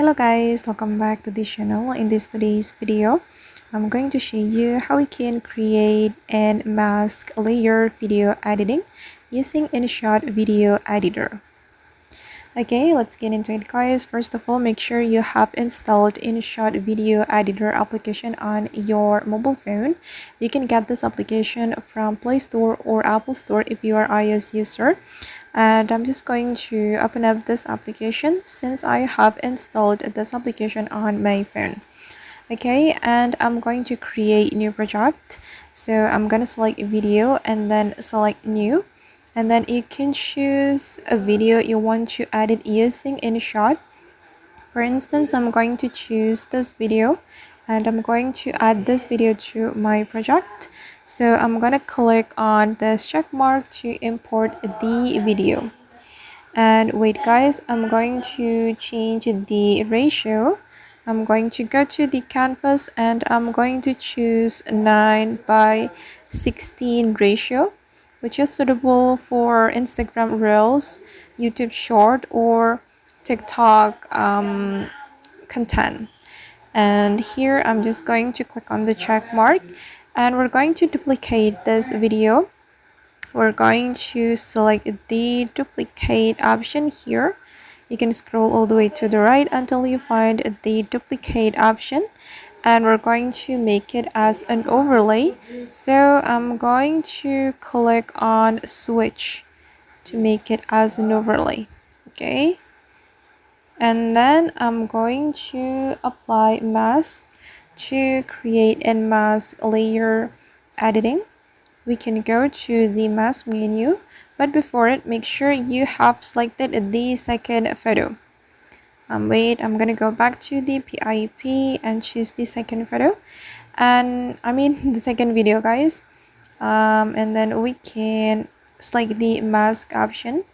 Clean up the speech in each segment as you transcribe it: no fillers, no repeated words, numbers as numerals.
Hello guys, welcome back to this channel. In today's video, I'm going to show you how we can create and mask layer video editing using InShot video editor. Okay, let's get into it guys. First of all, make sure you have installed InShot video editor application on your mobile phone. You can get this application from Play Store or Apple Store if you are iOS user. And I'm just going to open up this application since I have installed this application on my phone. Okay, and I'm going to create a new project. So I'm gonna select video and then select new, and then you can choose a video you want to edit using InShot. For instance, I'm going to choose this video and I'm going to add this video to my project. So I'm gonna click on this check mark to import the video. And wait guys, I'm going to change the ratio. I'm going to go to the canvas and I'm going to choose 9:16 ratio, which is suitable for Instagram Reels, YouTube Short, or TikTok content. And here I'm just going to click on the check mark and we're going to duplicate this video. We're going to select the duplicate option here. You can scroll all the way to the right until you find the duplicate option, and we're going to make it as an overlay. So I'm going to click on switch to make it as an overlay. Okay, and then I'm going to apply mask to create and mask layer editing. We can go to the mask menu, but before it, make sure you have selected the second photo. Wait, I'm gonna go back to the PIP and choose the second photo, and the second video guys. And then we can select the mask option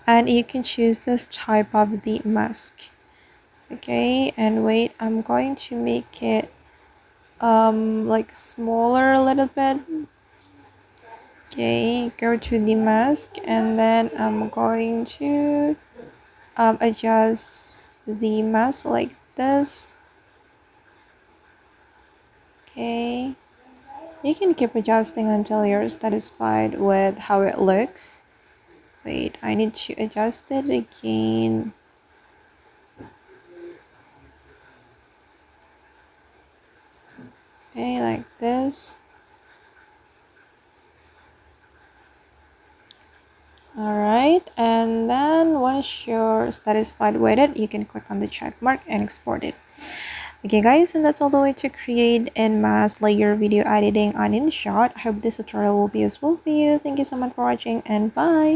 and you can choose this type of the mask. Okay, and wait, I'm going to make it like smaller a little bit. Okay, go to the mask and then I'm going to adjust the mask like this. Okay, you can keep adjusting until you're satisfied with how it looks. Wait, I need to adjust it again. Okay, like this. Alright, and then once you're satisfied with it, you can click on the check mark and export it. Okay guys, and that's all the way to create and mask layer video editing on InShot. I hope this tutorial will be useful for you. Thank you so much for watching and bye!